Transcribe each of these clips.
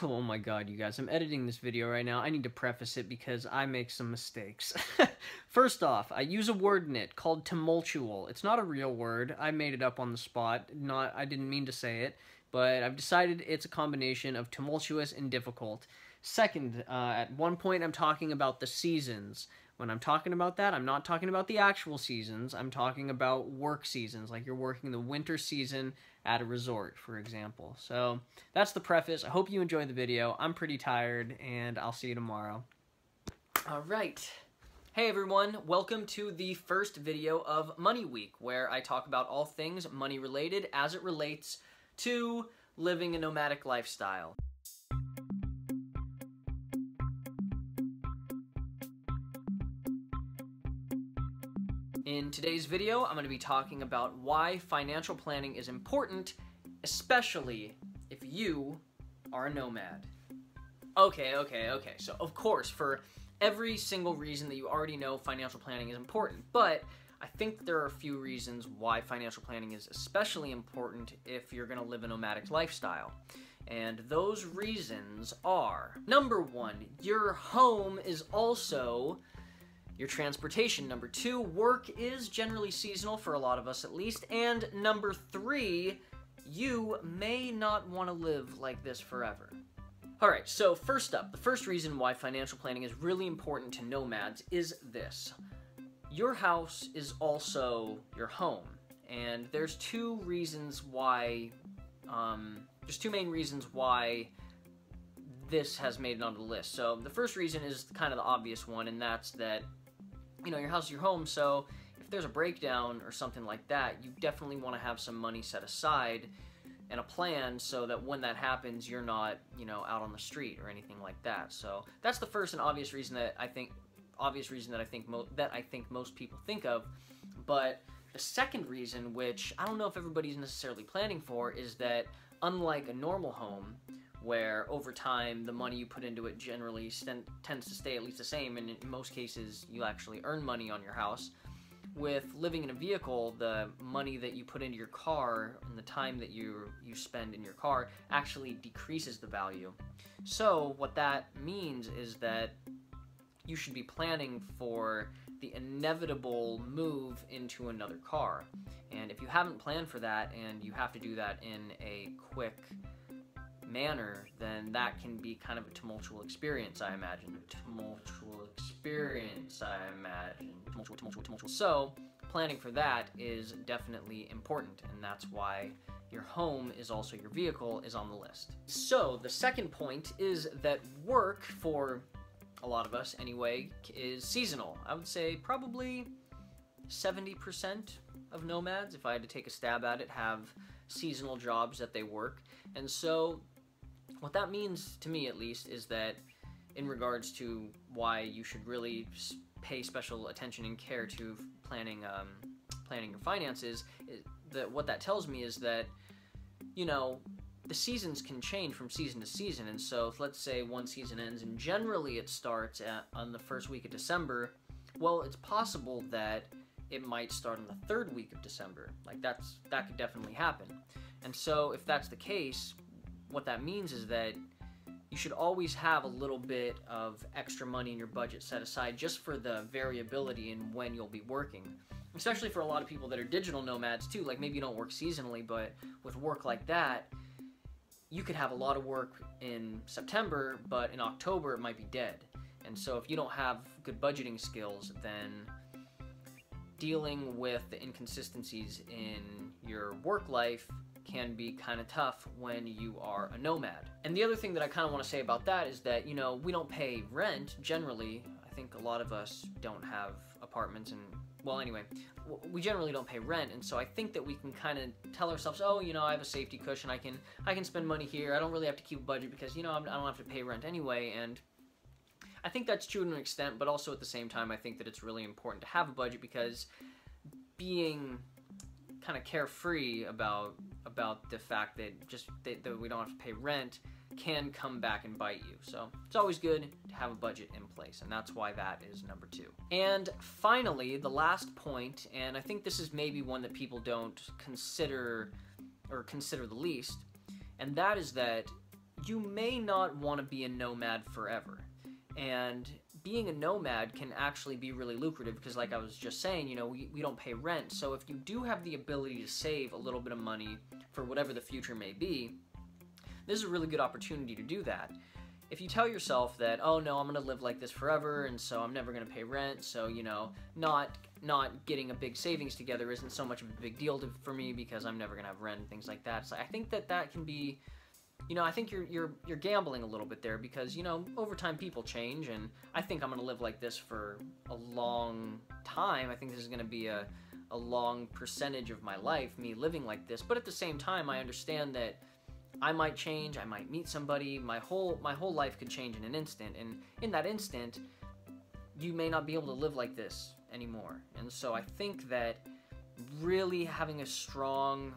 Oh my god, you guys, I'm editing this video right now. I need to preface it because I make some mistakes. First off, I use a word in it called tumultual. It's not a real word. I made it up on the spot. I didn't mean to say it, but I've decided it's a combination of tumultuous and difficult. Second, at one point I'm talking about the seasons. When I'm talking about that, I'm not talking about the actual seasons. I'm talking about work seasons, like you're working the winter season at a resort, for example. So that's the preface. I hope you enjoyed the video. I'm pretty tired, and I'll see you tomorrow. All right. Hey everyone, welcome to the first video of Money Week, where I talk about all things money related as it relates to living a nomadic lifestyle. In today's video, I'm going to be talking about why financial planning is important, especially if you are a nomad. Okay. So, of course, for every single reason that you already know, financial planning is important. But I think there are a few reasons why financial planning is especially important if you're going to live a nomadic lifestyle. And those reasons are, number one, your home is also your transportation. Number two, work is generally seasonal for a lot of us at least. And number three, you may not want to live like this forever. Alright, so first up, the first reason why financial planning is really important to nomads is this. Your house is also your home. And there's two main reasons why this has made it on the list. So the first reason is kind of the obvious one, and that's that your house is your home, so if there's a breakdown or something like that, you definitely want to have some money set aside and a plan so that when that happens, you're not, out on the street or anything like that. So that's the first and obvious reason that I think most people think of. But the second reason, which I don't know if everybody's necessarily planning for, is that unlike a normal home, where over time the money you put into it generally tends to stay at least the same, and in most cases you actually earn money on your house. With living in a vehicle, the money that you put into your car and the time that you spend in your car actually decreases the value. So what that means is that you should be planning for the inevitable move into another car. And if you haven't planned for that and you have to do that in a quick manner, then that can be kind of a tumultuous experience, I imagine. So, planning for that is definitely important, and that's why your home is also your vehicle is on the list. So, the second point is that work, for a lot of us anyway, is seasonal. I would say probably 70% of nomads, if I had to take a stab at it, have seasonal jobs that they work. And so what that means, to me at least, is that in regards to why you should really pay special attention and care to planning your finances, what that tells me is that, the seasons can change from season to season. And so if, let's say, one season ends and generally it starts on the first week of December, well, it's possible that it might start on the third week of December. Like, that could definitely happen. And so if that's the case, what that means is that you should always have a little bit of extra money in your budget set aside just for the variability in when you'll be working. Especially for a lot of people that are digital nomads too, like maybe you don't work seasonally, but with work like that, you could have a lot of work in September, but in October it might be dead. And so if you don't have good budgeting skills, then dealing with the inconsistencies in your work life can be kind of tough when you are a nomad. And the other thing that I kind of want to say about that is that, we don't pay rent generally. I think a lot of us don't have apartments, and, well, anyway, we generally don't pay rent, and so I think that we can kind of tell ourselves, oh, I have a safety cushion, I can spend money here, I don't really have to keep a budget because, I don't have to pay rent anyway. And I think that's true to an extent, but also at the same time I think that it's really important to have a budget, because being kind of carefree about the fact that we don't have to pay rent can come back and bite you. So it's always good to have a budget in place, and that's why that is number two. And finally, the last point, and I think this is maybe one that people don't consider the least, and that is that you may not want to be a nomad forever. And being a nomad can actually be really lucrative because, like I was just saying, you know, we don't pay rent. So if you do have the ability to save a little bit of money for whatever the future may be, this is a really good opportunity to do that. If you tell yourself that, oh no, I'm going to live like this forever, and so I'm never going to pay rent, so, you know, not getting a big savings together isn't so much of a big deal for me because I'm never going to have rent and things like that. So I think that can be, you know, I think you're gambling a little bit there because, you know, over time people change, and I think I'm going to live like this for a long time. I think this is going to be a long percentage of my life, me living like this. But at the same time, I understand that I might change, I might meet somebody, my whole life could change in an instant, and in that instant, you may not be able to live like this anymore. And so I think that really having a strong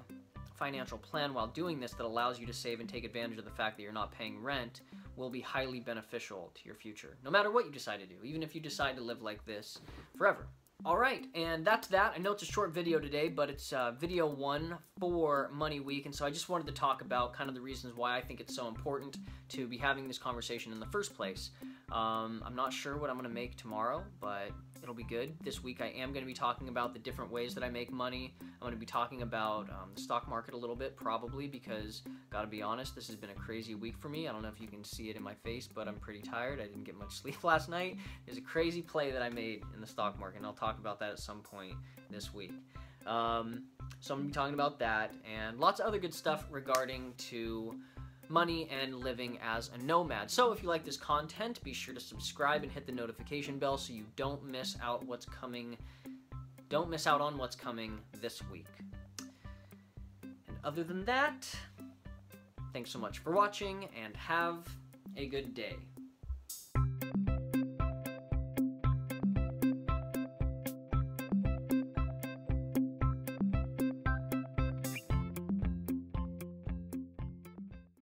financial plan while doing this that allows you to save and take advantage of the fact that you're not paying rent will be highly beneficial to your future, no matter what you decide to do, even if you decide to live like this forever. Alright, and that's that. I know it's a short video today, but it's video 1 for Money Week, and so I just wanted to talk about kind of the reasons why I think it's so important to be having this conversation in the first place. I'm not sure what I'm going to make tomorrow, but it'll be good. This week I am going to be talking about the different ways that I make money. I'm going to be talking about the stock market a little bit, probably, because, gotta be honest, this has been a crazy week for me. I don't know if you can see it in my face, but I'm pretty tired. I didn't get much sleep last night. There's a crazy play that I made in the stock market, and I'll talk about that at some point this week. So I'm going to be talking about that, and lots of other good stuff regarding to money and living as a nomad. So if you like this content, be sure to subscribe and hit the notification bell so you don't miss out on what's coming this week. And other than that, thanks so much for watching and have a good day.